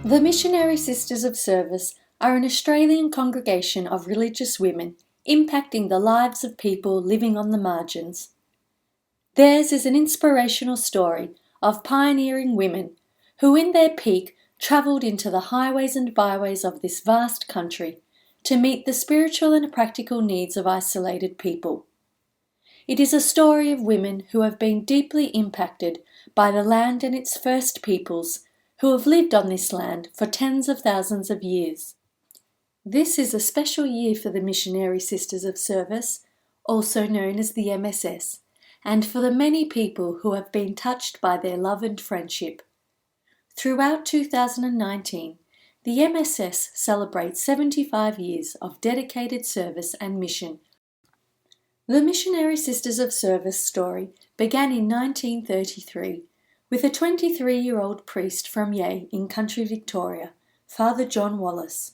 The Missionary Sisters of Service are an Australian congregation of religious women impacting the lives of people living on the margins. Theirs is an inspirational story of pioneering women who in their peak travelled into the highways and byways of this vast country to meet the spiritual and practical needs of isolated people. It is a story of women who have been deeply impacted by the land and its first peoples who have lived on this land for tens of thousands of years. This is a special year for the Missionary Sisters of Service, also known as the MSS, and for the many people who have been touched by their love and friendship. Throughout 2019, the MSS celebrates 75 years of dedicated service and mission. The Missionary Sisters of Service story began in 1933 with a 23-year-old priest from Yea in country Victoria, Father John Wallace.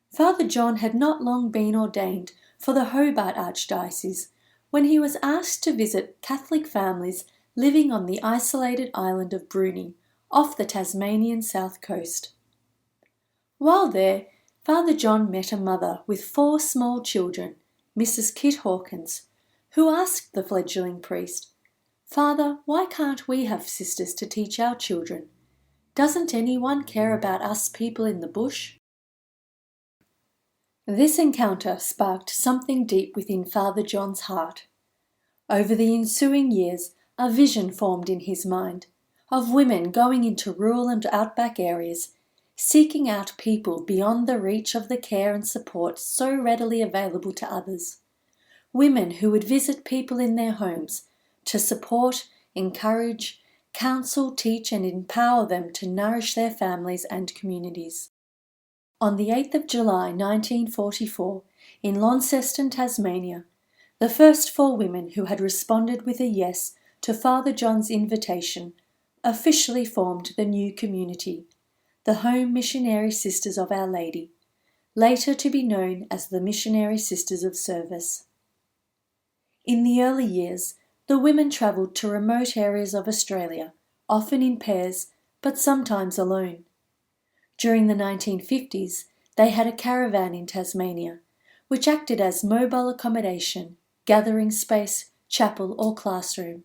Father John had not long been ordained for the Hobart Archdiocese when he was asked to visit Catholic families living on the isolated island of Bruny off the Tasmanian south coast. While there, Father John met a mother with 4 small children, Mrs. Kit Hawkins, who asked the fledgling priest, "Father, why can't we have sisters to teach our children? Doesn't anyone care about us people in the bush?" This encounter sparked something deep within Father John's heart. Over the ensuing years, a vision formed in his mind of women going into rural and outback areas, seeking out people beyond the reach of the care and support so readily available to others. Women who would visit people in their homes to support, encourage, counsel, teach and empower them to nourish their families and communities. On the 8th of July 1944, in Launceston, Tasmania, the first 4 women who had responded with a yes to Father John's invitation officially formed the new community, the Home Missionary Sisters of Our Lady, later to be known as the Missionary Sisters of Service. In the early years, the women travelled to remote areas of Australia, often in pairs, but sometimes alone. During the 1950s, they had a caravan in Tasmania, which acted as mobile accommodation, gathering space, chapel or classroom.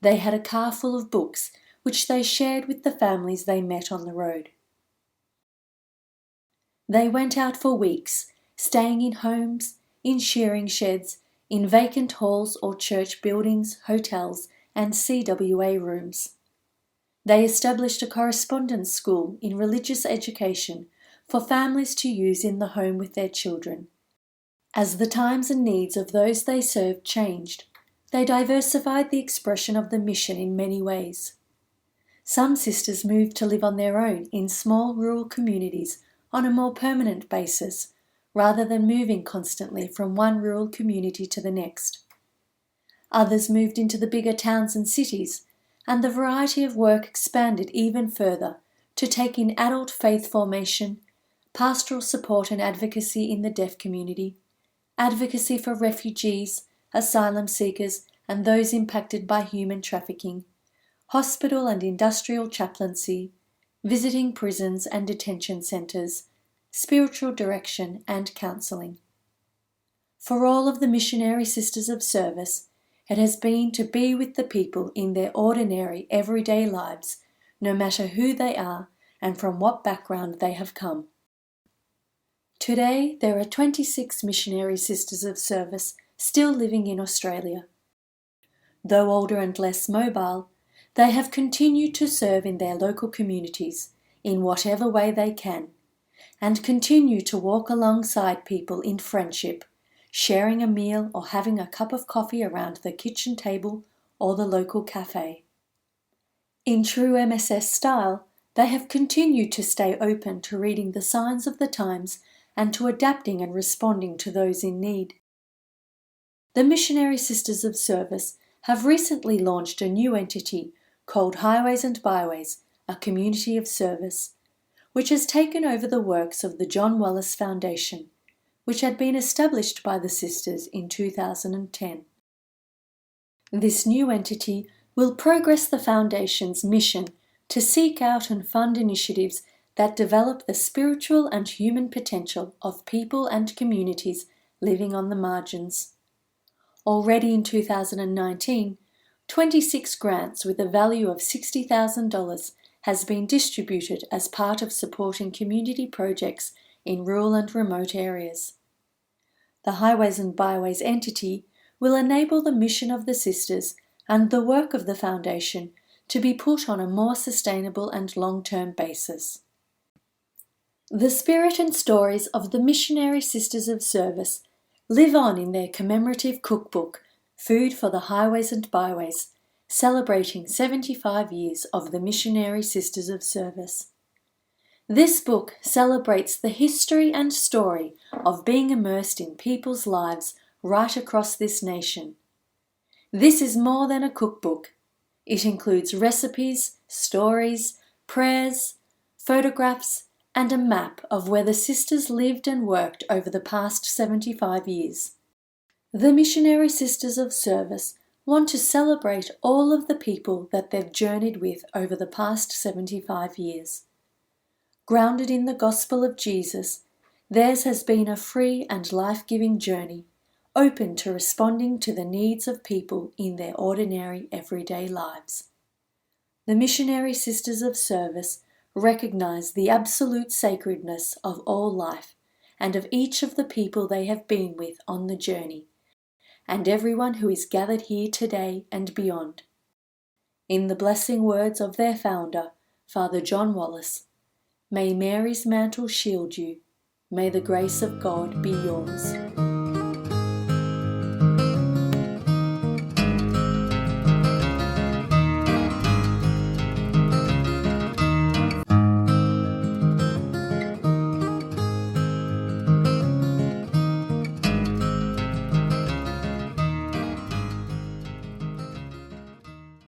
They had a car full of books, which they shared with the families they met on the road. They went out for weeks, staying in homes, in shearing sheds, in vacant halls or church buildings, hotels and CWA rooms. They established a correspondence school in religious education for families to use in the home with their children. As the times and needs of those they served changed, they diversified the expression of the mission in many ways. Some sisters moved to live on their own in small rural communities on a more permanent basis, rather than moving constantly from one rural community to the next. Others moved into the bigger towns and cities, and the variety of work expanded even further to take in adult faith formation, pastoral support and advocacy in the deaf community, advocacy for refugees, asylum seekers and those impacted by human trafficking, hospital and industrial chaplaincy, visiting prisons and detention centres, spiritual direction and counselling. For all of the Missionary Sisters of Service, it has been to be with the people in their ordinary, everyday lives, no matter who they are and from what background they have come. Today, there are 26 Missionary Sisters of Service still living in Australia. Though older and less mobile, they have continued to serve in their local communities in whatever way they can, and continue to walk alongside people in friendship, sharing a meal or having a cup of coffee around the kitchen table or the local cafe. In true MSS style, they have continued to stay open to reading the signs of the times and to adapting and responding to those in need. The Missionary Sisters of Service have recently launched a new entity called Highways and Byways, a community of service, which has taken over the works of the John Wallace Foundation, which had been established by the sisters in 2010. This new entity will progress the Foundation's mission to seek out and fund initiatives that develop the spiritual and human potential of people and communities living on the margins. Already in 2019, 26 grants with a value of $60,000 has been distributed as part of supporting community projects in rural and remote areas. The Highways and Byways entity will enable the mission of the sisters and the work of the Foundation to be put on a more sustainable and long-term basis. The spirit and stories of the Missionary Sisters of Service live on in their commemorative cookbook, Food for the Highways and Byways, celebrating 75 years of the Missionary Sisters of Service. This book celebrates the history and story of being immersed in people's lives right across this nation. This is more than a cookbook. It includes recipes, stories, prayers, photographs, and a map of where the sisters lived and worked over the past 75 years. The Missionary Sisters of Service want to celebrate all of the people that they've journeyed with over the past 75 years. Grounded in the gospel of Jesus, theirs has been a free and life-giving journey, open to responding to the needs of people in their ordinary everyday lives. The Missionary Sisters of Service recognize the absolute sacredness of all life and of each of the people they have been with on the journey, and everyone who is gathered here today and beyond. In the blessing words of their founder, Father John Wallace, may Mary's mantle shield you, may the grace of God be yours.